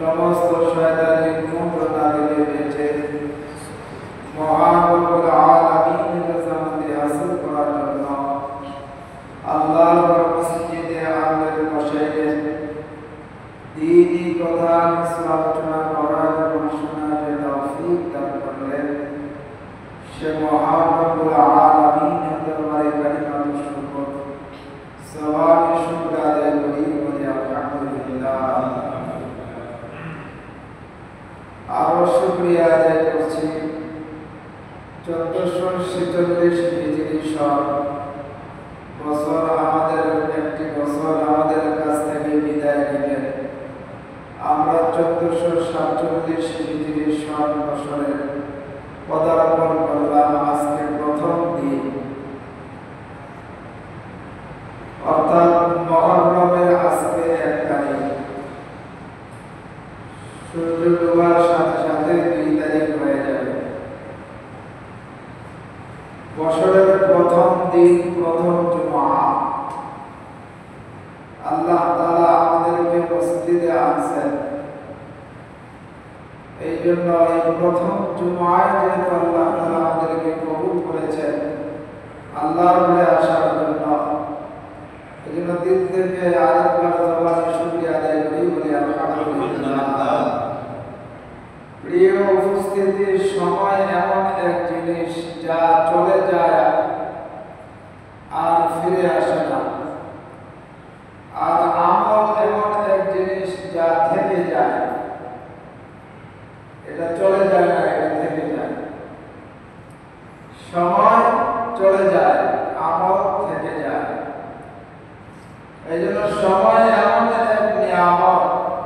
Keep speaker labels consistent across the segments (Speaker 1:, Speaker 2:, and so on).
Speaker 1: সমস্ত শয়তানি কুমন্ত্রণা থেকে বেঁচে মহান রব্বুল আলামিনের রহমতে হাসিল করার জন্য আল্লাহর মসজিদে আমাদের বসাইলে দ্বীনি কথা আলোচনা করার এবং শোনার যে তৌফিক দান করলেন, সে মহান রব্বুল আলামিনের দরবারে কালিমাতুশ শুকর সওয়াবে শুকর আদায় করি বলে আলহামদুলিল্লাহ। আরো শুকরিয়া আদায় করছি 1446 হিজরি সন বছর আমাদের একটি বছর আমাদের কাছ থেকে বিদায় নিলেন। আমরা 1447 হিজরি সন বছরে পদার্পণ করলাম আজকে প্রথম দিন, অর্থাৎ মুহররমের আজকে 1 তারিখ। সূর্য ডোবার সাথে সাথে 2 তারিখ হয়ে যাবে। বছরের প্রথম দিন, প্রথম জুমআ। আল্লাহ তাআলা আমাদেরকে মসজিদে আনছেন, এই জন্য এই প্রথম জুমআয় যেহেতু আল্লাহ তাআলা আমাদেরকে কবুল করেছেন আল্লাহর ঘরে আসার জন্য, এই জন্য দিল থেকে আরেকবার জবানে শুকরিয়া আদায় করি বলি আলহামদুলিল্লাহ। প্রিয় উপস্থিতি, সময় এমন এক জিনিস যা চলে যায় আর ফিরে আসে না, আর আমল এমন এক জিনিস যা থেকে যায়, এটা চলে যায় না, এটা থেকে যায়। সময় চলে যায়, আমল থেকে যায়। এই জন্য সময় এমন এক নিয়ামত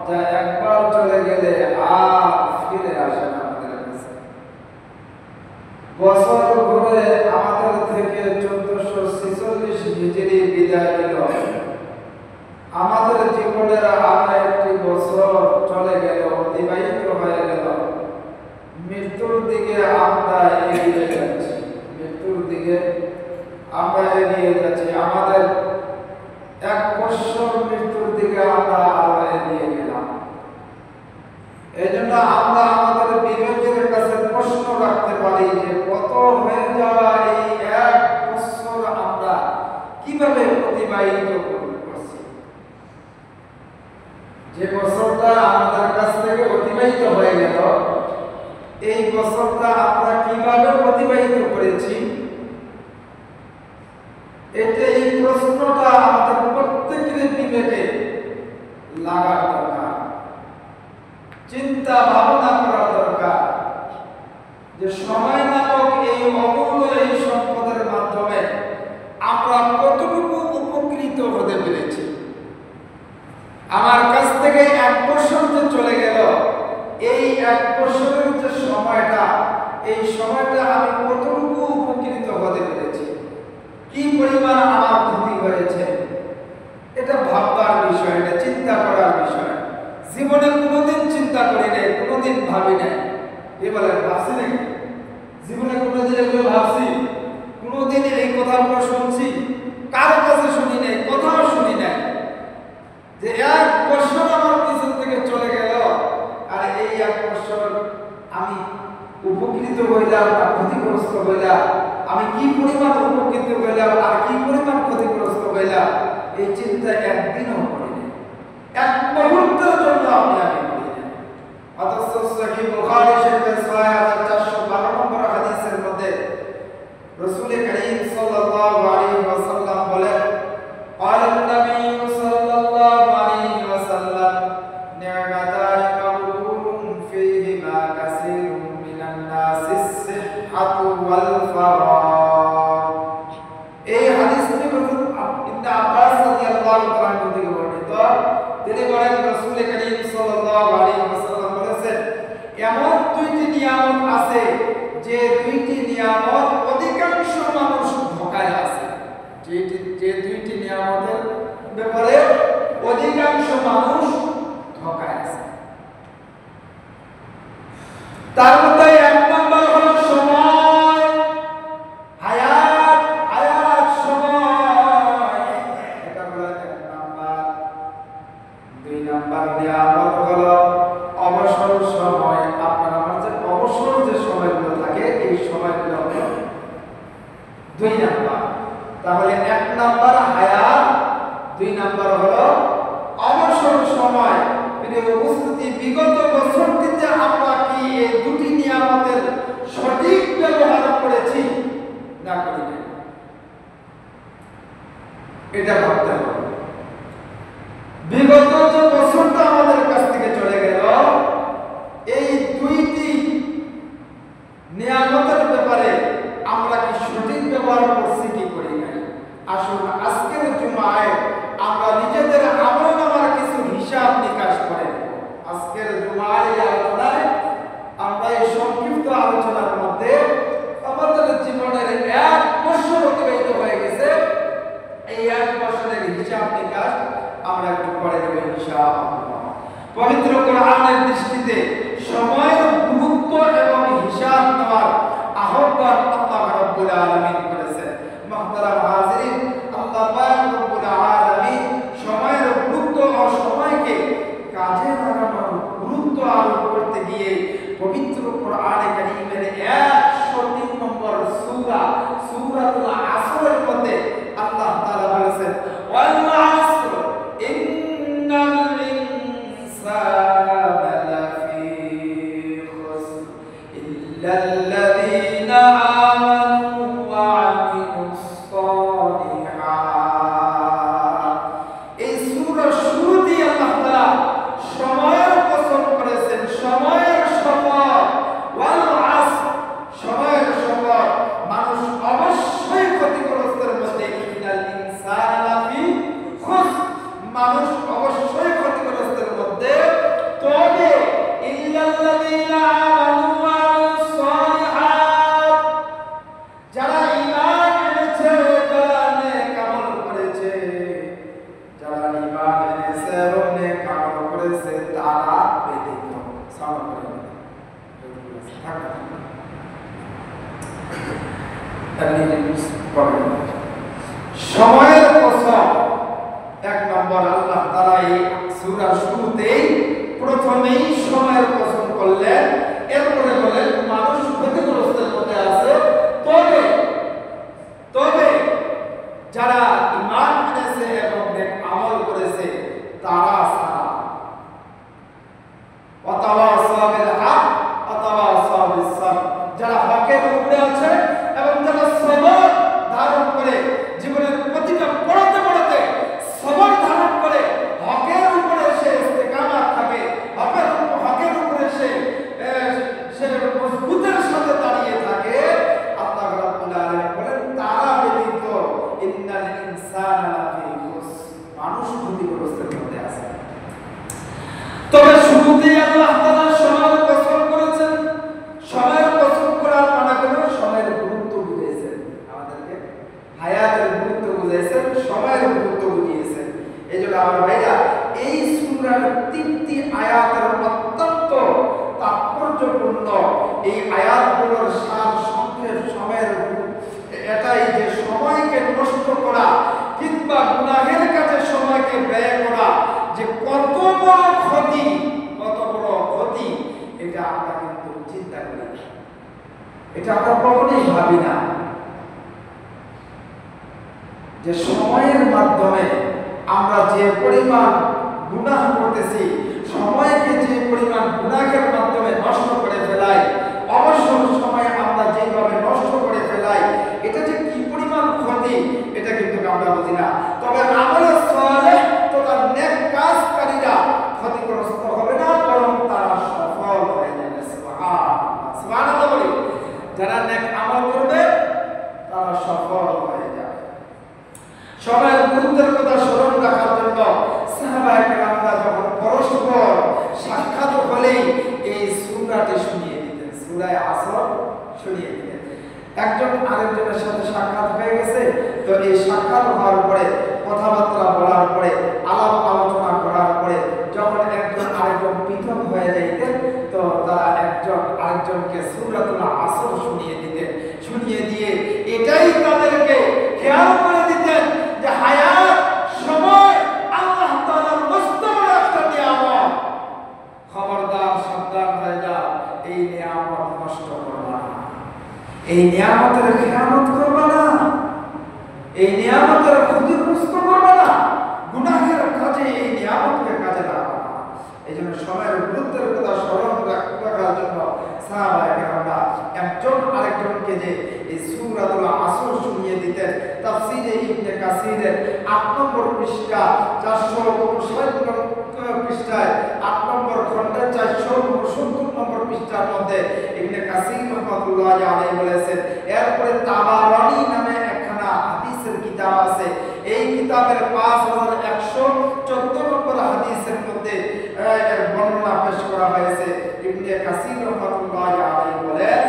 Speaker 1: যা একবার চলে গেলে আর ফিরে আসে না আমাদের কাছে। বছর ঘুরে আমাদের থেকে 1446 হিজরি বিদায় নিল। আমাদের জীবনের আর একটি বছর চলে গেল, অতিবাহিত হয়ে গেল। মৃত্যুর দিকে আমরা এগিয়ে যাচ্ছি, মৃত্যুর দিকে আমরা এগিয়ে যাচ্ছি। আমাদের 1 বছর মৃত্যুর দিকে আমরা আরো এগিয়ে গেলাম। এই জন্য আমরা আমাদের বিবেকের কাছে প্রশ্ন রাখতে পারি যে কত হয়ে যাওয়া এই 1 বছর আমরা কিভাবে অতিবাহিত করছি। যে বছরটা আমাদের কাছ থেকে অতিবাহিত হয়ে গেল, এই বছরটা আমরা কিভাবে অতিবাহিত করেছি, এই প্রশ্নটা আমাদের প্রত্যেকের বিবেকে লাগার দরকার, চিন্তা ভাবনা করা দরকার যে সময় নামক এই অমূল্য এই সম্পদের মাধ্যমে আমরা কতটুকু উপকৃত হতে পেরেছি। আমার কাছ থেকে 1 বছর যে চলে গেল, এই 1 বছরের যে সময়টা, এই সময়টা আমি কতটুকু উপকৃত হতে পেরেছি, কি পরিমাণ আমার ক্ষতি হয়েছে, এটা ভাববার বিষয়, এটা চিন্তা করার বিষয়। জীবনে কোনোদিন চিন্তা করি নাই, কোনোদিন ভাবি নাই। কি বলে, ভাবছি নাকি? জীবনে কোনোদিন এগুলো ভাবছি? কোনোদিন এই কথাগুলো শুনছি? কারো কাছে শুনি নাই, কোথাও শুনি নাই যে 1 বছর আমার পিছন থেকে চলে গেল, আর এই 1 বছর আমি উপকৃত হইলাম না ক্ষতিগ্রস্ত হইলাম, আমি কি পরিমাণ উপকৃত হইলাম আর কি পরিমাণ ক্ষতিগ্রস্ত হইলাম, এই চিন্তা একদিনও করিনি, 1 মুহূর্তের জন্য আমি করিনি। অথচ সহিহ বুখারী শরীফের 6412 নম্বর হাদিসের মধ্যে রাসূল করিম সাল্লাল্লাহু আলাইহি ওয়াসাল্লাম বলেন, قال النبي صلى الله عليه وسلم نعمتان مغبون فيهما كثير من الناس الصحة والفراغ। এই হাদিসটি ইবনে আব্বাস রাদিয়াল্লাহু তাআলা থেকে বর্ণিত। তিনি বলেন, রাসূল করিম সাল্লাল্লাহু আলাইহি ওয়াসাল্লাম বলেছেন, এমন 2টি নিয়ামত আছে যে 2টি নিয়ামত অধিকাংশ মানুষ ধোঁকায় আছে। যে 2টি নিয়ামতের ব্যাপারে অধিকাংশ মানুষ ধোঁকায় আছে। তার মধ্যে 1 নম্বর হলো সময়, হায়াত সময়, এটা হলো 1 নম্বর। 2 নম্বর নিয়ামত হলো প্রিয় উপস্থিতি, বিগত বছরটিতে আমরা কি এই দুটি নিয়ামতের সঠিক ব্যবহার করেছি না করিনি? এটা ভাবতে হবে। বিগত যে বছরটা আমাদের কাছ থেকে চলে গেল, এই দুইটি নিয়ামতের ব্যাপারে আমরা কি সঠিক ব্যবহার করছি কি করি নাই? আসুন আজকের জুমায় আমরা নিজেদের আমলনামার কিছু হিসাব নিকাশ করে নেব। আজকের জুমার এই আলোচনায় আমরা এই সংক্ষিপ্ত আলোচনার মধ্যে আমাদের জীবনের 1 বছর অতিবাহিত হয়ে গেছে, এই 1 বছরের হিসাব নিকাশ আমরা একটু করে দেব ইনশাআল্লাহ। পবিত্র কোরআনের দৃষ্টিতে সময়ের গুরুত্ব এবং হিসাব নেওয়ার আহ্বান আল্লাহ রাব্বুল আলামিন করেছেন। মুহতারাম হাজিরিন, আল্লাহ পাক রব্বুল আলামিন সময়ের গুরুত্ব ও সময়কে কাজে লাগানোর গুরুত্ব আরোপ করতে গিয়ে পবিত্র কোরআনে কারীমের 103 নম্বর সূরা সূরাতুল আসরের মধ্যে আল্লাহ তাআলা বলেছেন, ওয়াল আসর ইন্নাল ইনসানা লাফি খুসর ইল্লাল্লাযীনা আমানু ওয়া আমিলুস সালিহাত। এই সূরা শুরুতেই আল্লাহ তাআলা সময়ের কসম করেছেন, সময়ের শপথ, ওয়াল আসর, সময়ের শপথ, মানুষ অবশ্যই ক্ষতিগ্রস্তের মধ্যে, ইন্নাল ইনসানা লাফি খুসর, মানুষ অবশ্যই ক্ষতিগ্রস্তের মধ্যে, তবে ইল্লাল্লাযীনা আমানু ওয়া আমিলুস সালিহাত, যারা ঈমান এনেছে, যারা নেক আমল করেছে, যারা ঈমান এনেছে এবং নেক আমল করেছে তারা ব্যতীত। সময়ের কসম 1 নম্বর আল্লাহ তাআলা এই সূরার শুরুতেই প্রথমেই সময়ের কসম করলেন, এরপরে বলেন মানুষ ক্ষতিগ্রস্তের মধ্যে আছে, তবে যারা ঈমান এনেছে এবং নেক আমল করেছে তারা ছাড়া। ওয়াতাওয়াসাউ বিল হক ওয়াতাওয়াসাউ বিস সাবর, যারা হকের উপরে আছে এবং যারা সবর ধারণ করে, জীবনের প্রতিটা পড়তে পড়তে সবর ধারণ করে হকের উপরে সে ইস্তেকামাত থাকে, হকের উপরে সে মজবুতের সাথে দাঁড়িয়ে থাকে, আল্লাহ রাব্বুল আলামিন বলেন তারা ব্যতীত ইন্নাল ইনসানা লাফি খুসর, মানুষ ক্ষতিগ্রস্তের মধ্যে আছে। তবে শুরুতেই আল্লাহ তাআলা সময়ের কসম করেছেন। সময়ের কসম করার মানে হলো সময়ের গুরুত্ব বুঝিয়েছেন, আমাদেরকে হায়াতের গুরুত্ব বুঝিয়েছেন, সময়ের গুরুত্ব বুঝিয়েছেন। এইজন্য আমার ভাইরা, এই সূরার 3টি আয়াতের অত্যন্ত তাৎপর্যপূর্ণ, এই আয়াতগুলোর সার সংক্ষেপ সময়ের এটাই যে সময়কে নষ্ট করা কিংবা গুনাহের কাছে সময়কে ব্যয় করা যে কত বড় ক্ষতি, এটা আমরা কিন্তু চিন্তা করি না, এটা আমরা কখনোই ভাবি না যে সময়ের মাধ্যমে আমরা যে পরিমাণ গুনাহ করতেছি, সময়কে যে পরিমাণ গুনাহের মাধ্যমে নষ্ট করে ফেলাই, অবসর সময় আমরা যেভাবে নষ্ট করে ফেলাই, এটা যে কি পরিমাণ ক্ষতি এটা কিন্তু আমরা বুঝি না। তবে আমলে সালেহ তথা নেক কাজকারীরা ক্ষতিগ্রস্ত হবে না, বরং তারা সফল হয়ে যাবে। সুবহানাল্লাহ বলি, যারা নেক আমল করবে তারা সফল হয়ে যাবে। সময়ের গুরুত্বের কথা স্মরণ রাখার জন্য সাহাবায়ে কেরামরা যখন পরস্পর সাক্ষাৎ হলেই এই সূরাটি শুনিয়ে দিতেন, সূরা আসর শুনিয়ে দিতেন। একজন আরেকজনের সাথে সাক্ষাৎ হয়ে গেছে, তো এই সাক্ষাৎ হওয়ার পরে কথাবার্তা বলার পরে আলাপ আলোচনা করার পরে যখন একজন আরেকজন পৃথক হয়ে যাইতেন, তো তারা একজন আরেকজনকে সূরাতুল আসর শুনিয়ে দিতেন। শুনিয়ে দিয়ে এটাই তাদেরকে খেয়াল করে দিতেন যে হায়াত, সময় আল্লাহ তাআলার মস্ত বড় একটা নিয়ামত, খবরদার সাবধান হয়ে যাও, এই নিয়ামত নষ্ট করবা না, এই নিয়ামতের খেয়ানত করবা না, এই নিয়ামতের ক্ষতিগ্রস্ত করবা না, গুনাহের কাজে এই নিয়ামতকে কাজে লাগাবা না। এই জন্য জন্য সময়ের গুরুত্বের কথা স্মরণ রাখার জন্য সাহাবায়ে কেরামরা একজন আরেকজনকে যে এই সূরাতুল আসর শুনিয়ে দিতেন। তাফসীরে ইবনে কাসিরের ৮ নম্বর পৃষ্ঠা ৪৬৯ পৃষ্ঠায় ৮ নম্বর খণ্ডের ৪৭৯ নম্বর পৃষ্ঠার মধ্যে ইবনে কাসির রাহমাতুল্লাহি আলাইহি বলেছেন। এরপরে তাবারানী নামে একখানা হাদিসের কিতাব আছে। এই কিতাবের ৫১১৪ নম্বর হাদিসের মধ্যে এর বর্ণনা পেশ করা হয়েছে। ইবনে কাসির রাহমাতুল্লাহি আলাইহি বলেন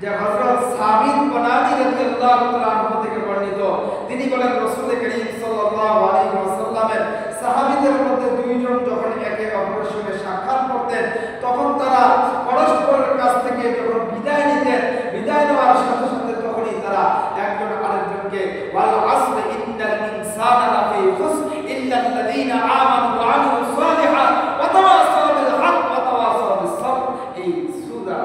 Speaker 1: যে হযরত সাবিত বনানী রাদিয়াল্লাহু তাআলা আনহু থেকে বর্ণিত, তিনি বলেন রাসূল করিম সাল্লাল্লাহু আলাইহি ওয়াসাল্লামের সাহাবীদের মধ্যে দুইজন যখন একে অপরের সঙ্গে সাক্ষাৎ করতেন তখন তারা পরস্পরের কাছ থেকে যখন বিদায় নিতেন, বিদায় নেওয়ার সাথে সাথে তখনই তারা একজন আরেকজনকে ওয়াল আসর ইন্নাল ইনসানা লাফি খুসর ইল্লাল্লাযীনা আমানু ওয়া আমিলুস সালিহাত ওয়া তাওয়াসাউ বিল হক ওয়া তাওয়াসাউ বিস sabr, এই সূরা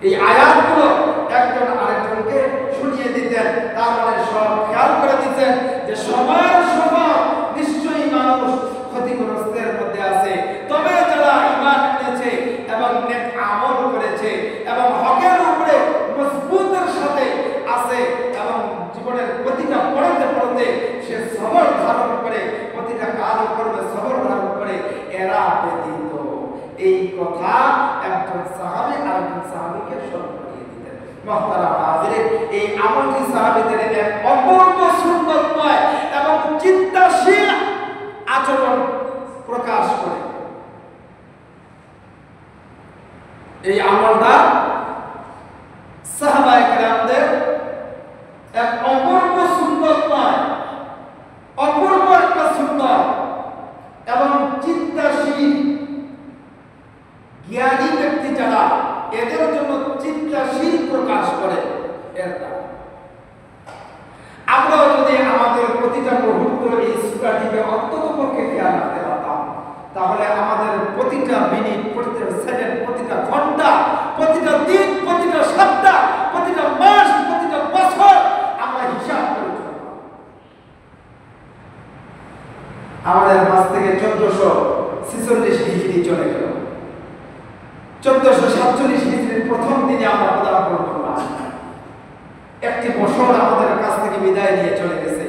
Speaker 1: এই আয়াতগুলো একজন আরেকজনকে শুনিয়ে দিতেন। তার মানে সব খেয়াল করে দিতেন যে সময়ের সময় নিশ্চয়ই মানুষ ক্ষতিগ্রস্তের মধ্যে আছে, তবে যারা ঈমান এনেছে এবং নেক আমল করেছে এবং হকের উপরে মজবুতের সাথে আছে এবং জীবনের প্রতিটা পড়তে পড়তে সে সবর ধারণ করে, প্রতিটা কাজ করবে সবর ধারণ করে, এরা ব্যতীত। এই কথা একজন সাহাবী আরেকজন সাহাবীকে স্মরণ করিয়ে দিতেন। মুহতারাম হাজিরিন, এই আমলটি সাহাবীদের এক অপূর্ব সুন্নতময় এবং চিন্তাশীল আচরণ প্রকাশ করে। এই আমলটা সাহাবায়ে কেরামদের এক অপূর্ব সুন্নতময়, অপূর্ব একটা সুন্নত এবং চিন্তাশীল জ্ঞানী ব্যক্তি যারা এদের জন্য চিন্তাশীল প্রকাশ করে। আমরাও যদি আমাদের প্রতিটা মুহূর্ত এই সূরাটিকে অন্ততপক্ষে খেয়াল রাখতে পারতাম, তাহলে আমাদের প্রতিটা মিনিট, প্রতিটা সেকেন্ড, প্রতিটা ঘন্টা, প্রতিটা দিন, প্রতিটা সপ্তাহ, প্রতিটা মাস, প্রতিটা বছর আমরা হিসাব করে চলতাম। আমাদের মাস থেকে 1446 হিজরি চলে গেল। 1447 হিজরির প্রথম দিনে আমরা পদার্পণ করলাম। একটি বছর আমাদের কাছ থেকে বিদায় নিয়ে চলে গেছে।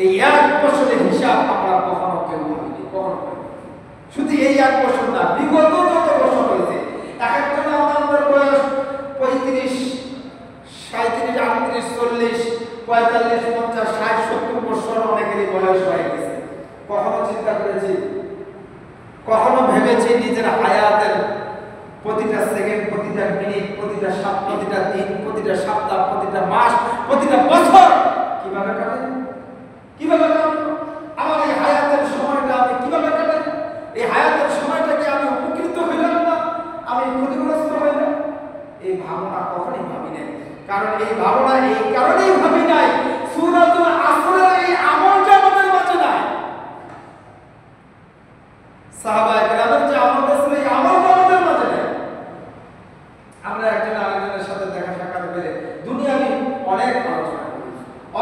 Speaker 1: এই এক বছরের হিসাব আমরা কখনো কেউ ভাবিনি, কখনো শুধু এই এক বছর না, বিগত যত বছর হয়েছে, এক একজন আমাদের বয়স 35, 37, 38, 40, 45, 50, 60, 70 বছর অনেকেরই বয়স হয়ে গেছে। কখনো চিন্তা করেছি, কখনো ভেবেছি নিজের হায়াতের প্রতিটা সেকেন্ড, প্রতিটা মিনিট, প্রতিটা প্রতিটা দিন, প্রতিটা সপ্তাহ, প্রতিটা মাস, প্রতিটা বছর কিভাবে কাটে, কিভাবে কাটলো আমার এই হায়াতের সময়টা, আমি কিভাবে কাটাই, এই হায়াতের সময়টাকে আমি উপকৃত হইলাম না, আমি ক্ষতিগ্রস্ত হইলাম, এই ভাবনা কখনই ভাবি নাই। কারণ এই ভাবনা এই কারণেই ভাবি নাই, সূরাতুল আসরের এই আমলটা আমাদের মাঝে নাই। সাহাবায়ে কেরামের যে আমলটা ছিল, এই আমলটা আমাদের মাঝে নাই। আমরা একজন আরেকজনের সাথে দেখা সাক্ষাৎ করে দুনিয়াবি অনেক আলোচনা করি,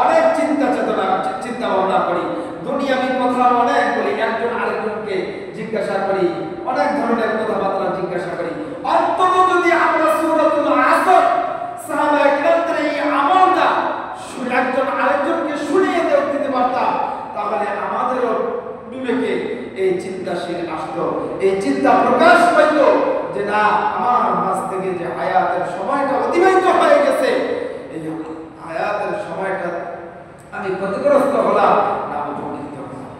Speaker 1: অনেক চিন্তা চেতনা, চিন্তা ভাবনা করি, দুনিয়াবি কথা অনেক বলি, একজন আরেকজনকে জিজ্ঞাসা করি, অনেক ধরনের কথাবার্তা জিজ্ঞাসা করি। অন্তত যদি আমরা সূরাতুল আসর সাহাবায়ে কেরামদের এই আমলটা একজন আরেকজনকে শুনিয়ে দিতে পারতাম, তাহলে আমাদেরও বিবেকে এই চিন্তাশীল আসতো, এই চিন্তা প্রকাশ পাইত যে না, আমার মাঝ থেকে যে হায়াতের সময়টা অতিবাহিত হয়ে গেছে, এই হায়াতের সময়টা আমি ক্ষতিগ্রস্ত হলাম না উপকৃত হলাম,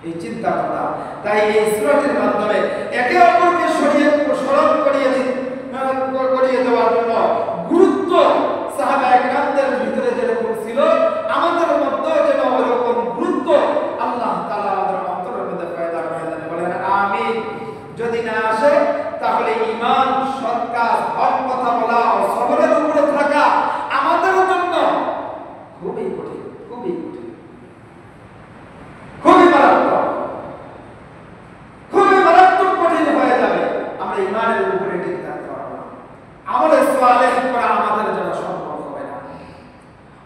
Speaker 1: এই চিন্তা কথা। তাই এই সূরাটির মাধ্যমে একে অপরকে স্মরণ করিয়ে দেওয়ার জন্য গুরুত্ব সাহাবায়ে কেরামদের ভিতরে যেরকম ছিল, আমাদের মধ্যে যেন ওরকম গুরুত্ব আল্লাহ তাআলা আমাদের অন্তরের মধ্যে পয়দা করে দেন। বলেন আমিন। যদি না আসে তাহলে ঈমান, সৎ কাজ, হক কথা বলা ও সবরের উপরে থাকা আমাদের জন্য খুবই কঠিন, খুবই কঠিন, খুবই মারাত্মক, খুবই মারাত্মক কঠিন হয়ে যাবে। আমরা ঈমানের উপরে টিকে থাকতে পারবো না, আমলে সালেহ করা আমাদের জন্য সম্ভব হবে না,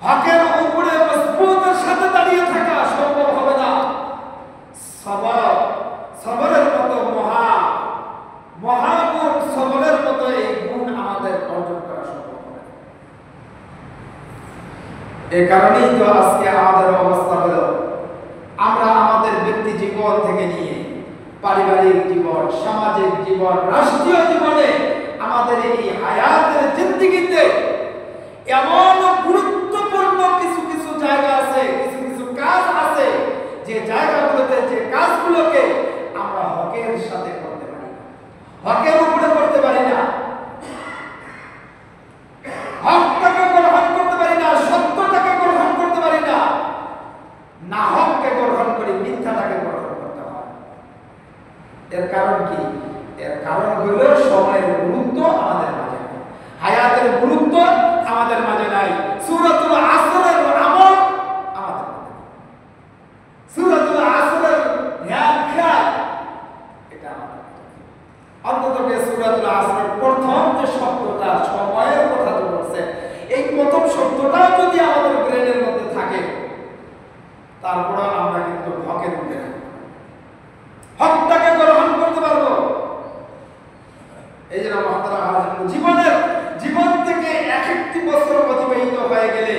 Speaker 1: হকের উপরে মজবুতের সাথে দাঁড়িয়ে থাকা সম্ভব হবে না, সবর এই কারণেই তো আজকে আমাদের অবস্থা হলো আমরা আমাদের ব্যক্তি জীবন থেকে নিয়ে পারিবারিক জীবন, সামাজিক জীবন, রাষ্ট্রীয় জীবনে আমাদের এই হায়াতের জিন্দেগিতে এমন গুরুত্বপূর্ণ কিছু কিছু জায়গা আছে, কিছু কিছু কাজ আছে, যে জায়গাগুলোতে, যে কাজগুলোকে আমরা হকের সাথে করতে পারি না, হকের উপরে করতে পারি না, হকটাকে গ্রহণ করতে পারি না, সত্যটাকে গ্রহণ করতে পারি না, না হককে গ্রহণ করি, মিথ্যাটাকে গ্রহণ করতে হয়। এর কারণ কি? এর কারণ হলো সময়ের গুরুত্ব আমাদের মাঝে নাই, হায়াতের গুরুত্ব আমাদের মাঝে নাই, সূরাতুল আসরের আমল আমাদের মাঝে নাই, সূরাতুল আসরের ধ্যান খেয়াল এটা আমাদের মাঝে নাই। অন্তত সূরাতুল আসরের প্রথম যে শব্দটা সময়ের কথা বলছে, এই প্রথম শব্দটাও যদি আমাদের ব্রেনের মধ্যে থাকে, তারপর আমরা কিন্তু হকের মধ্যে হকটাকে গ্রহণ করতে পারবো। এই যে জীবন থেকে এক একটি বছর অতিবাহিত হয়ে গেলে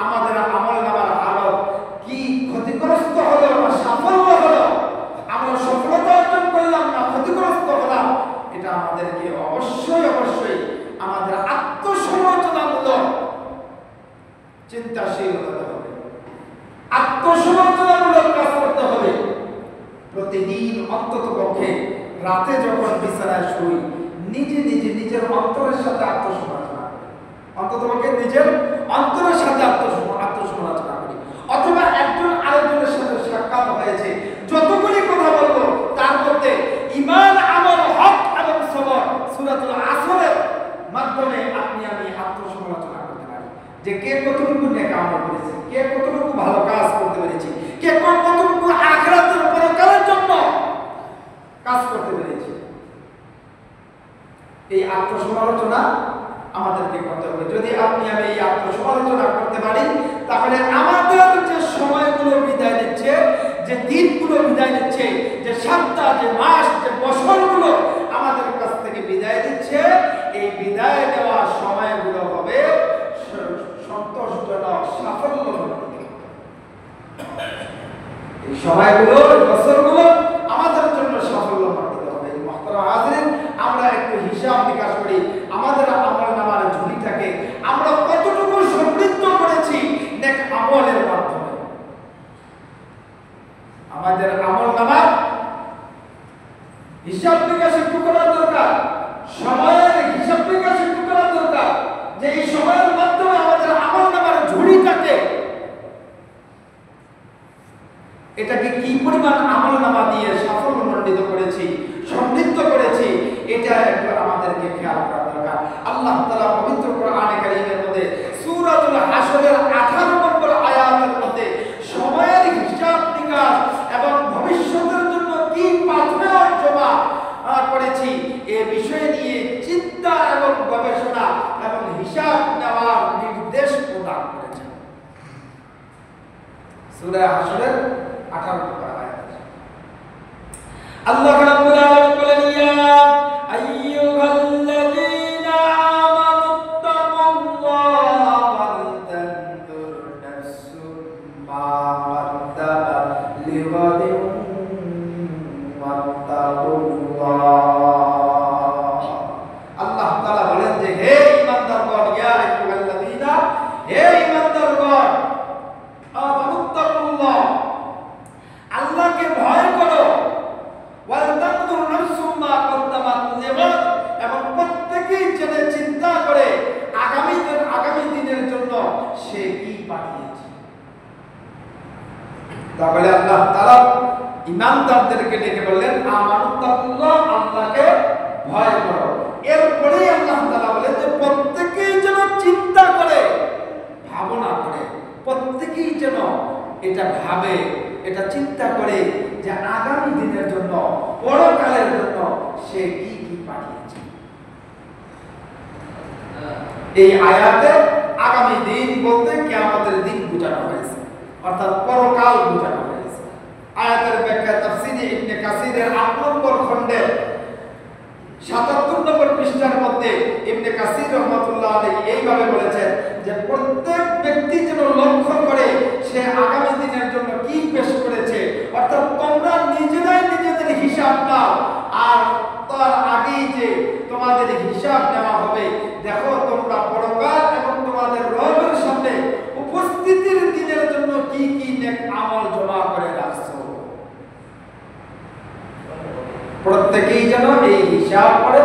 Speaker 1: আমাদের আমল নামার হালত কি ক্ষতিগ্রস্ত হলো না সাফল্য হলো, আমরা সফলতা অর্জন করলাম না ক্ষতিগ্রস্ত হলাম, এটা আমাদেরকে অবশ্যই আমাদের আত্মসমালোচনামূলক চিন্তাশীল হতে হবে, আত্মসমালোচনামূলক কাজ করতে হবে। প্রতিদিন অন্তত পক্ষে রাতে যখন বিছানায় শুই, নিজের অন্তরের সাথে আত্মসমালোচনা করি, অন্তত পক্ষে নিজের অন্তরের সাথে আত্মসমালোচনা করি, অথবা একজন আরেকজনের সাথে সাক্ষাৎ হয়েছে, যতগুলি কথা বলবো তার মধ্যে ঈমান, আমল, হক এবং সবর সূরাতুল আসরের মাধ্যমে আমি আত্মসমালোচনা করতে পারি, যে কে কতটুকু নেক আমল করেছে, কে কতটুকু ভালো কাজ করতে পেরেছে, কে কতটুকু আখিরাতের পরকালের জন্য কাজ করতে পেরেছে। এই আত্মসমালোচনা আমাদেরকে করতে হবে। যদি আমি এই আত্মসমালোচনা করতে পারি, তাহলে আমাদের যে সময়গুলো বিদায় দিচ্ছে, যে দিনগুলো বিদায় দিচ্ছে, যে সপ্তাহ, যে মাস, যে বছরগুলো আমাদের কাছ থেকে বিদায় দিচ্ছে, এই বিদায় দেওয়া সময়গুলো হবে সন্তোষজনক, সাফল্যজনক। এই সময়গুলো, বছরগুলো আমাদের জন্য সাফল্য মণ্ডিত হবে। মুহতারাম হাজিরিন, আমরা একটু হিসাব নিকাশ করি আমাদের আমল নামার ঝুলিটাকে আমরা কতটুকু সমৃদ্ধ করেছি নেক আমলের মাধ্যমে। আমাদের আমল নামার হিসাব নিকাশ একটু করার দরকার, সময়ের হিসাব নিকাশ একটু করার দরকার, যে এই সময়ের মাধ্যমে আমাদের আমল নামার ঝুলিটাকে এটাকে কি পরিমাণ আমল নামা দিয়ে সাফল্য মণ্ডিত করেছি, সমৃদ্ধ করেছি, এটা একটু আমাদেরকে খেয়াল করা দরকার। আল্লাহ তাআলা পবিত্র কোরআনে কারীমের মধ্যে সূরাতুল হাশরের 18 নম্বর আয়াতের মধ্যে সময়ের হিসাব নিকাশ এবং ভবিষ্যতের জন্য কি পাথেয় জমা করেছি এই বিষয় নিয়ে চিন্তা এবং গবেষণা এবং হিসাব নেওয়ার নির্দেশ প্রদান করেছেন। সূরা হাশরের 18 নম্বর আয়াত। আল্লাহ রাব্বুল আলামিন বলেন, ইয়া আইয়ুহাল্লাযীনা আমানুত্তাকুল্লাহা ওয়াল তানজুর নাফসুম মা কাদ্দামাত লিগাদিন ওয়াত্তাকুল্লাহ। আল্লাহ তাআলা বলেন যে হে ঈমানদারগণ, ইয়া আইয়ুহাল্লাযীনা, হে ঈমানদারগণ, আমানুত্তাকুল্লাহ, আল্লাহকে ভয় করো, ওয়াল তানজুর নাফসুম মা কাদ্দামাত লিগাদ, এবং প্রত্যেকেই জেনে চিন্তা করে আগামী দিনের জন্য সে কি পাঠিয়েছে। তাহলে আল্লাহ তাআলা ঈমানদারদেরকে ডেকে বললেন আমানুত্তাকুল্লাহ, আল্লাহকে ভয় করো। এরপরে আল্লাহ তাআলা বলেন যে প্রত্যেকেই যেন চিন্তা করে, ভাবনা করে, প্রত্যেকেই যেন এটা ভাবে, এটা চিন্তা করে যে আগামী দিনের জন্য, পরকালের জন্য সে কি কি পাঠিয়েছে। এই আয়াতে আগামী দিন বলতে কিয়ামতের দিন বোঝানো হয়েছে, অর্থাৎ পরকাল বোঝানো হয়েছে। আয়াতের ব্যাখ্যা তাফসীরে ইবনে কাসিরের 8 নম্বর খণ্ডে 77 নম্বর পৃষ্ঠার মধ্যে ইবনে কাসির রাহমাতুল্লাহ আলাইহি এইভাবে বলেছেন যে প্রত্যেক ব্যক্তি যেন লক্ষ্য আগামী দিনের জন্য কি পেশ করেছে, অর্থাৎ তোমরা নিজেরাই নিজেদের হিসাব নাও, আর তার আগেই যে তোমাদের হিসাব নেওয়া হবে। দেখো তোমরা পরকাল এবং তোমাদের রবের সামনে উপস্থিতির দিনের জন্য কি কি নেক আমল জমা করে রাখছো। প্রত্যেকেই যেন এই হিসাব করে,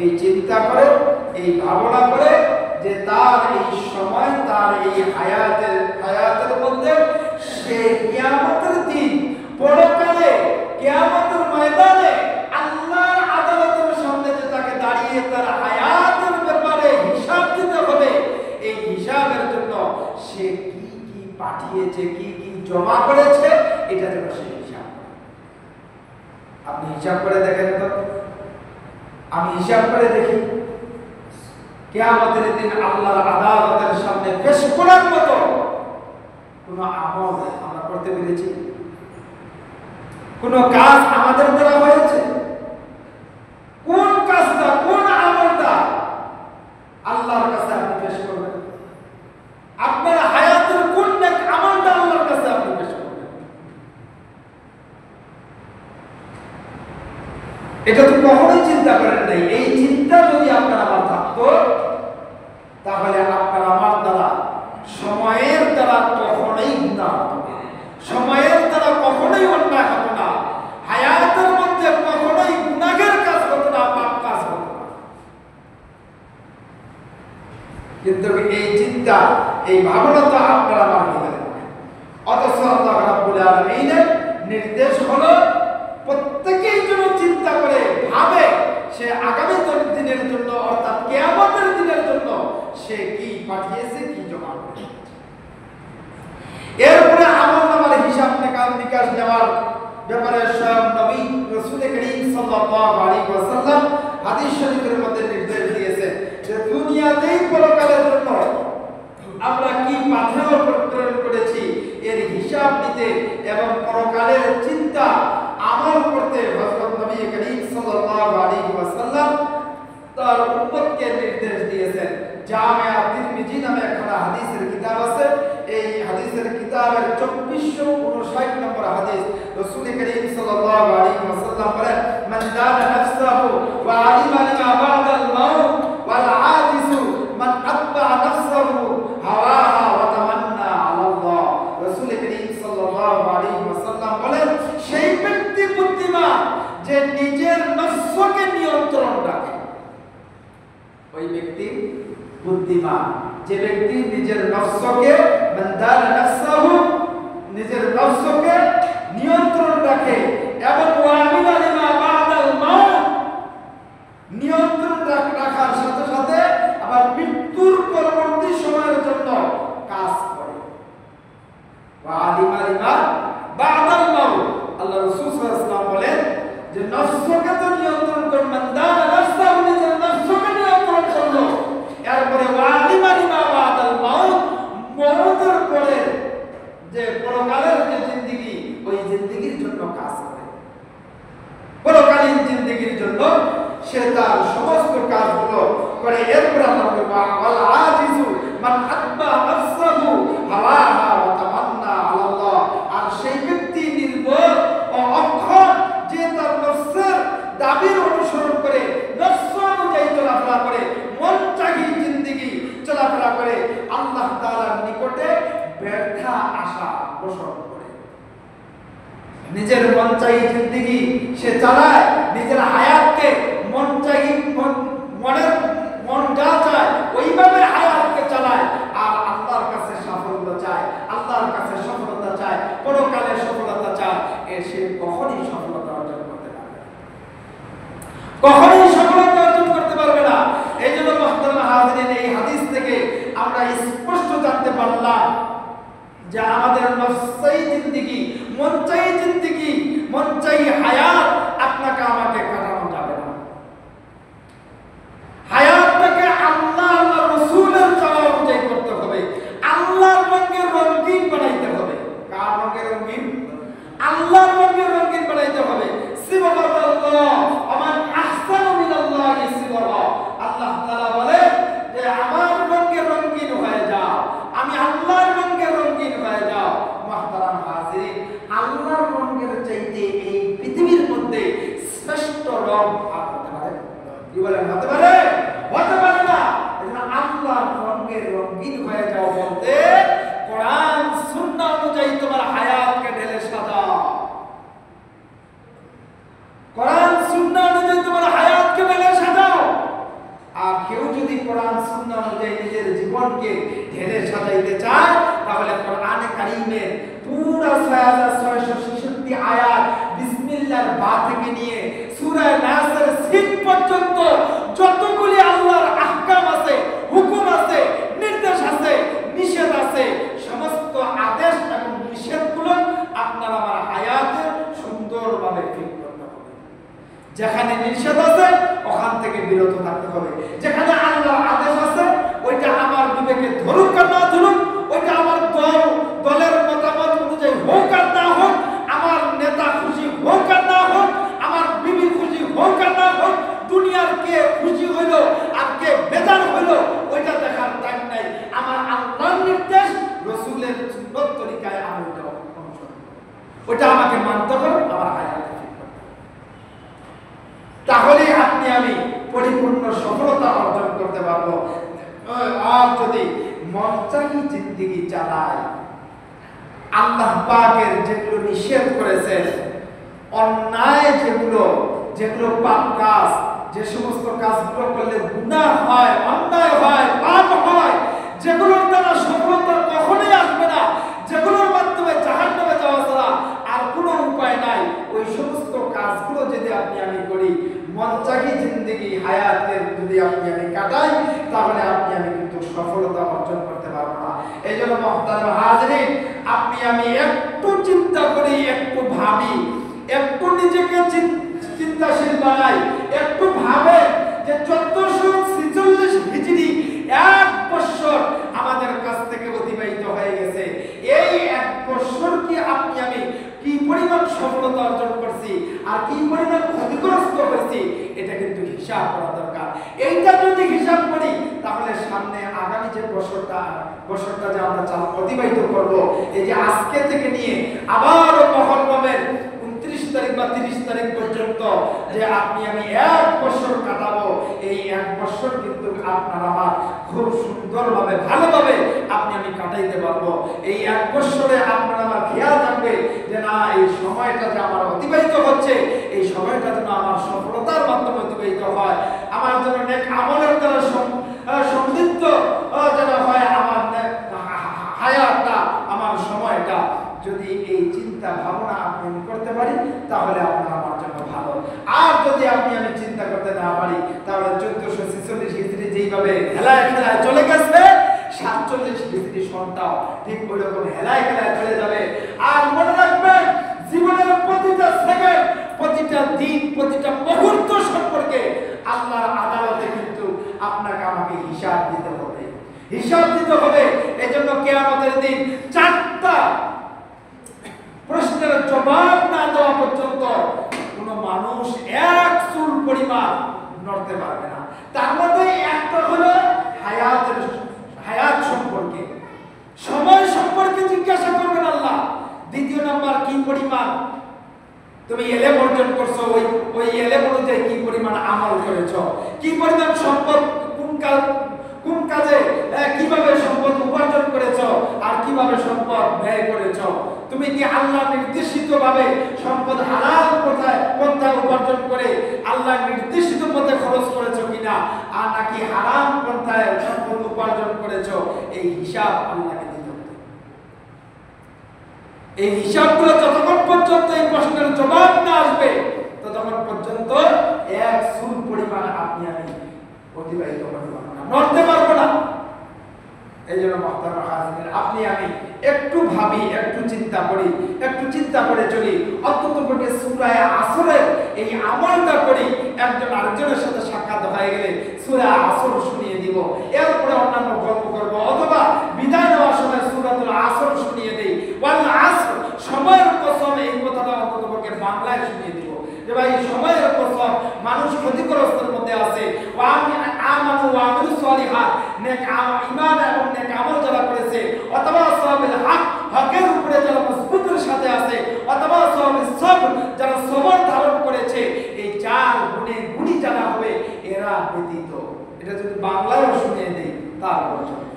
Speaker 1: এই চিন্তা করে, এই ভাবনা করে যে তার এই সময়, তার এই হায়াতের মধ্যে সে কিয়ামতের দিন, পরকালে কিয়ামতের ময়দানে আল্লাহর আদালতের সামনে যে তাকে দাঁড়িয়ে তার হায়াতের ব্যাপারে হিসাব দিতে হবে, এই হিসাবের জন্য সে কি কি পাঠিয়েছে, কি কি জমা করেছে, এটা যেন সে হিসাব। আপনি হিসাব করে দেখেন তো, আমি হিসাব করে দেখি কিয়ামতের দিন আল্লাহর আদালতের সামনে পেশ করার মতো কোন আমল আমরা করতে পেরেছি? কোন কাজ আমাদের দ্বারা হয়েছে? কোন কাজটা, কোন আমলটা আল্লাহর কাছে আপনি পেশ করবেন? আপনার হায়াতের কোন নেক আমলটা আল্লাহর কাছে আপনি পেশ করবেন? এটা তো কখনোই চিন্তা করেন নাই। এই চিন্তা যদি আপনার আমার থাকতো, তাহলে আপনার আমার দ্বারা সময়ের দ্বারা কখনোই গুনাহ হতো না, সময়ের দ্বারা কখনোই অন্যায় হতো না, হায়াতের মধ্যে কখনোই গুনাহের কাজ হতো না, পাপ কাজ হতো না। কিন্তু এই চিন্তা, এই ভাবনা তো আপনার আমার ভিতরে নাই। অথচ আল্লাহ রাব্বুল আলামিনের নির্দেশ হলো প্রত্যেকেই যেন চিন্তা করে ভাবে সে আগামী দিনের জন্য, অর্থাৎ কিয়ামতের দিনের জন্য সে কি পাঠিয়েছে, কি জমা করেছে। এরপরে আমলনামার হিসাব নিকাশ নেওয়ার ব্যাপারে স্বয়ং নবী রাসূল করিম সাল্লাল্লাহু আলাইহি ওয়াসাল্লাম হাদিস শরীফের মধ্যে নির্দেশ দিয়েছেন যে দুনিয়াতেই পরকালের জন্য আমরা কি পাথেয় প্রেরণ করেছি এর হিসাব নিতে এবং পরকালের চিন্তা আমল করতে হযরত নবী করিম সাল্লাল্লাহু আলাইহি ওয়াসাল্লাম তার উম্মতকে নির্দেশ দিয়েছেন। জামিয়া তিরমিজি নামে একটা হাদিসের কিতাব আছে। এই হাদিসের কিতাবের 2459 নম্বর হাদিস রাসূল করিম সাল্লাল্লাহু আলাইহি ওয়াসাল্লাম বলেন, মান দানা নাফসাহু ওয়া আলিমা লিমা বা'দাল মাউত ওয়াল আজিজু মান আত্বা নাফসাহু হাওয়াহা ওয়া তামান্না আলাল্লাহ। রাসূল করিম সাল্লাল্লাহু আলাইহি ওয়াসাল্লাম বলেন, সেই ব্যক্তি বুদ্ধিমান যে নিজের নফসকে নিয়ন্ত্রণ রাখে। ওই ব্যক্তি বুদ্ধিমান যে ব্যক্তি নিজের নফসকে, মান দানা নাফসাহু, নিজের নফসকে নিয়ন্ত্রণ রাখে এবং ওয়ামিলা লিমা বা'দাল মাউত, নিয়ন্ত্রণ রাখার সাথে সাথে আবার মৃত্যুর পরবর্তী সময়ের জন্য কাজ করে। ওয়ালিমা লিমা বা'দাল মাউত, আল্লাহ রাসূল সাল্লাল্লাহু আলাইহি ওয়াসাল্লাম বলেন যে নফসকে তো নিয়ন্ত্রণ করবেন, মান দানা নাফসাহু, নিজের নফসকে নিয়ন্ত্রণ করলো, এরপরে ওয়ালিমা লিমা বা'দাল মাউত, মওতের পরে যে পরকালের যে জিন্দেগি, ওই জিন্দেগির জন্য কাজ করে। পরকালীন জিন্দেগির জন্য সে তার সমস্ত কাজগুলো করে। এরপরে আমরা বলবো ওয়াল আজিজু মান আত্বা নাফসাহু হাওয়াহা ওয়া তামান্না আলাল্লাহ, আর সেই ব্যক্তি নির্ভর ও অক্ষম যে তার নফসের দাবির অনুসরণ করে, নফস অনুযায়ী চলাফেরা করে, মন চাহি জিন্দেগি চলাফেরা করে, আল্লাহ তাআলার নিকটে ব্যর্থ আশা পোষণ করে। নিজের মন চাহি জিন্দেগি সে চালায়, নিজের হায়াতকে মন চাহি, মনের মন যা চায় ওইভাবে হায়াতকে চালায়, আর আল্লাহর কাছে সাফল্য চায়, আল্লাহর কাছে সফলতা চায়, পরকালের সফলতা চায়, সে কখনোই সফলতা অর্জন করতে পারবে না, কখনোই সফলতা অর্জন করতে পারবে না। এই জন্য মুহতারাম হাজিরিন, এই হাদিস থেকে আমরা স্পষ্ট জানতে পারলাম যে আমাদের নফসাই জিন্দেগি, মন চাই জিন্দেগি, মন চাই হায়াত আপনাকে আমাকে কাটানো যাবে না। হায়াতটাকে আল্লাহ আল্লাহ রাসূলের চাওয়া অনুযায়ী করতে হবে, আল্লাহর রঙে রঙিন বানাইতে হবে। কার রঙে রঙিন? আল্লাহর রঙে রঙিন বানাইতে হবে। সিবহানাল্লাহ আমান আহসানু মিনাল্লাহি সিবহা, আল্লাহ তাআলা বলে যে আমার রঙে রঙিন হয়ে যাও, আমি আল্লাহর রঙে রঙিন হয়ে যাও। কি বলেন হতে পারে? হতে পারে না। এজন্য আল্লাহর রঙে রঙিন হয়ে যাও বলতে কোরআন সুন্নাহ অনুযায়ী তোমার হায়াতকে ঢেলে সাজাও। কোরআন সুন্নাহ অনুযায়ী তোমার হায়াতকে ঢেলে সাজাও। আর কেউ যদি কোরআন সুন্নাহ অনুযায়ী নিজের জীবনকে ঢেলে সাজাইতে চায় তাহলে কোরআনে কারীমের পুরো 6666 আয়াত বিসমিল্লাহর বা থেকে নিয়ে সূরা নাসের সিন পর্যন্ত যতগুলি আল্লাহর আহকাম আছে, হুকুম আছে, নির্দেশ আছে, নিষেধ আছে, সমস্ত আদেশ এবং নিষেধগুলো আপনার আমার হায়াতে সুন্দরভাবে ফিট করতে হবে। যেখানে নিষেধ আছে ওখান থেকে বিরত থাকতে হবে। যেখানে আল্লাহর আদেশ আছে ওইটা আমার বিবেকে ধরুক আর না ধরুক, ওইটা আমার দলের মতামত অনুযায়ী হোক আর না হোক, আমার নেতা খুশি হোক আর না হোক, আমার বিবি খুশি হোক আর না হোক, দুনিয়ার কে খুশি হইল আর কে বেজার হইল ওইটা দেখার টাইম নাই। আমার আল্লাহর নির্দেশ রাসূলের সুন্নাত তরিকায় আমি ওইটা অনুসরণ করব, ওইটা আমাকে মানতে হবে, আমার হায়াতে ফিট করতে হবে। তাহলে আপনি আমি পরিপূর্ণ সফলতা অর্জন করতে পারবো। আর যদি মনচাহি জিন্দেগি চালায়, আল্লাহ পাকের যেগুলো নিষেধ করেছেন, অন্যায় যেগুলো পাপ কাজ, যে সমস্ত কাজগুলো করলে গুনাহ হয়, অন্যায় হয়, পাপ হয়, যেগুলোর দ্বারা সফলতা কখনোই আসবে না, যেগুলোর মাধ্যমে জাহান্নামে যাওয়া ছাড়া আর কোনো উপায় নাই, ওই সমস্ত কাজগুলো যদি আপনি আমি করি, মনচাহি জিন্দেগি হায়াতের যদি আপনি আমি কাটাই, তাহলে আপনি আমি কিন্তু সফলতা অর্জন করতে পারবো না। এই জন্য মুহতারাম হাজিরিন, আপনি আমি একটু চিন্তা করি, একটু ভাবি, একটু নিজেকে চিন্তাশীল বানাই, একটু ভাবে যে 1446 হিজরি 1 বছর আমাদের কাছ থেকে অতিবাহিত হয়ে গেছে। এই 1 বছর কি আপনি আমি কি পরিমাণ সফলতা অর্জন করছি আর কি পরিমাণ ক্ষতিগ্রস্ত হয়েছি, এটা কিন্তু হিসাব করা দরকার। এইটা যদি হিসাব করি তাহলে সামনে আগামী যে বছরটা যে আমরা অতিবাহিত করব, এই যে আজকে থেকে নিয়ে আবার মহররমের 29 তারিখ বা 30 তারিখ পর্যন্ত যে আপনি আমি 1 বছর কাটাবো, এই 1 বছর কিন্তু আপনার আমার খুব সুন্দরভাবে ভালোভাবে আপনি আমি কাটাইতে পারবো। এই 1 বছরে আপনার আমার খেয়াল থাকবে যে না, এই সময়টা যে আমার অতিবাহিত হচ্ছে, এই সময়টা যেন আমার সফলতার মাধ্যমে অতিবাহিত হয়, আমার জন্য নেক আমলের দ্বারা সমৃদ্ধ যেন হয় আমার হায়াতটা, আমার সময়টা। যদি এই চিন্তা ভাবনা আপনি করতে পারি তাহলে আপনার আমার জন্য ভালো। আর যদি আপনি আমি চিন্তা করতে না পারি তাহলে 1446 হিজরি যেইভাবে হেলায় খেলায় চলে গেছে, 47 হিজরি সনটাও ঠিক ওইরকম হেলায় খেলায় চলে যাবে। আর মনে রাখবেন, জীবনের প্রতিটা সেকেন্ড, প্রতিটা দিন, প্রতিটা মুহূর্ত সম্পর্কে আল্লাহর আদালতে কিন্তু আপনাকে আমাকে হিসাব দিতে হবে, হিসাব দিতে হবে। এজন্য কিয়ামতের দিন 4টা প্রশ্নের জবাব না দেওয়া পর্যন্ত কোন মানুষ 1 চুল পরিমাণ নড়তে পারবে না। তার মধ্যে একটা হলো হায়াত সম্পর্কে, সময় সম্পর্কে জিজ্ঞাসা করবেন আল্লাহ। দ্বিতীয় নাম্বার, কি পরিমাণ তুমি এলেম অর্জন করছো, ওই এলেম অনুযায়ী কি পরিমাণ আমল করেছো, কি পরিমাণ সম্পদ কোন কাজে কিভাবে সম্পদ উপার্জন করেছো আর কিভাবে সম্পদ ব্যয় করেছো, তুমি কি আল্লাহ নির্দেশিত ভাবে সম্পদ হালাল পন্থায় উপার্জন করে আল্লাহ নির্দেশিত পথে খরচ করেছো কিনা, আর নাকি হারাম পন্থায় সম্পদ উপার্জন করেছো, এই হিসাব আল্লাহকে দিতে হবে। এই হিসাবগুলো যতক্ষণ পর্যন্ত এই প্রশ্নের জবাব না আসবে ততক্ষণ পর্যন্ত 1 চুল পরিমাণ আপনি আমি অতিবাহিত করতে পারবো না, নড়তে পারবো না। এই জন্য মুহতারাম হাজিরিন, আপনি আমি একটু ভাবি, একটু চিন্তা করি, একটু চিন্তা করে চলি, অন্তত পক্ষে সূরা আসরের এই আমলটা করি। একজন আরেকজনের সাথে সাক্ষাৎ হয়ে গেলে সূরা আসর শুনিয়ে দিব, এরপরে অন্যান্য গল্প করব, অথবা বিদায় নেওয়ার সময় সূরাতুল আসর শুনিয়ে দেই। ওয়াল আসর, সময়ের কসম, এই কথাটা অন্তত পক্ষে বাংলায় শুনিয়ে দিব যে ভাই সময়ের কসম, মানুষ ক্ষতিগ্রস্তের মধ্যে আছে। আমানু ওয়া আমিলু সালিহাত, নেক ঈমান এবং নেক আমল যারা করেছে, অথবা সাবিল হক, হকের উপরে যারা মজবুতের সাথে আছে, অথবা সাবিল সবর, যারা সবর ধারণ করেছে, এই 4 গুণে গুণী যারা হবে এরা ব্যতীত। এটা যদি বাংলায়ও শুনিয়ে দিই তারপর চলবে।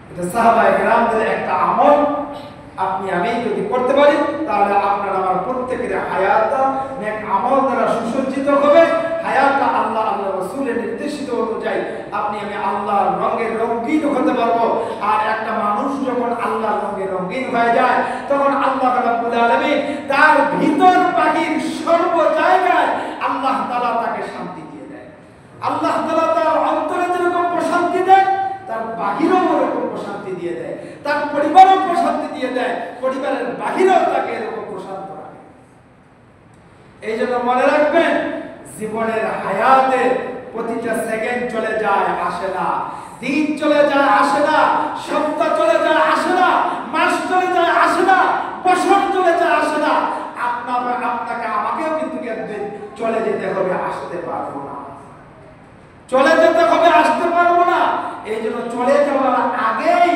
Speaker 1: এটা সাহাবায়ে কেরামদের একটা আমল। আপনি আমি যদি করতে পারি তাহলে আপনার আমার প্রত্যেকের হায়াতটা নেক আমল দ্বারা সুসজ্জিত হবে। হায়াতটা আল্লাহ আল্লাহ রাসূলের নির্দেশিত অনুযায়ী আপনি আমি আল্লাহর রঙে রঙিন হতে পারবো। আর একটা মানুষ যখন আল্লাহর রঙে রঙিন হয়ে যায় তখন আল্লাহ রাব্বুল আলামিন তার ভিতর বাহির সর্ব জায়গায় আল্লাহ তাআলা তাকে শান্তি দিয়ে দেয়। আল্লাহ তাআলা তার অন্তরে যেরকম প্রশান্তি দেয় তার বাহিরেও এরকম প্রশান্তি দিয়ে দেয়, তার পরিবারও প্রশান্তি দিয়ে দেয়, পরিবারের বাহিরেও তাকে এরকম প্রশান্ত রাখে। এই জন্য মনে রাখবেন, জীবনের হায়াতে প্রতিটা সেকেন্ড চলে যায় আসে না, দিন চলে যায় আসে না, সপ্তাহ চলে যায় আসে না, মাস চলে যায় আসে না, বছর চলে যায় আসে না। আপনাকে আমাকেও কিন্তু একদিন চলে যেতে হবে, আসতে পারবো না। চলে যেতে হবে, আসতে পারবো না। এই জন্য চলে যাওয়ার আগেই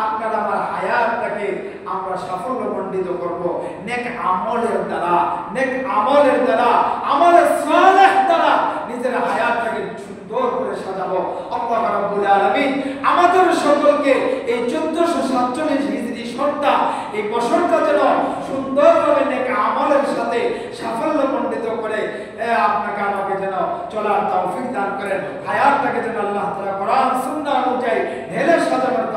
Speaker 1: আপনার আমার হায়াতটাকে আমরা সাফল্যমণ্ডিত করব নেক আমলের দ্বারা, নেক আমলের দ্বারা, আমলে সালেহ দ্বারা নিজের হায়াতটাকে সুন্দর করে সাজাবো। আল্লাহ রাব্বুল আলামিন আমাদের সকলকে এই 1447 হিজরি সনটা, এই বছরটা যেন সুন্দরভাবে নেক আমলের সাথে সাফল্যমণ্ডিত করে আপনাকে আমাকে যেন চলার তৌফিক দান করেন। হায়াতটাকে যেন আল্লাহ তাআলা কোরআন সুন্নাহ অনুযায়ী ঢেলে সাজানোর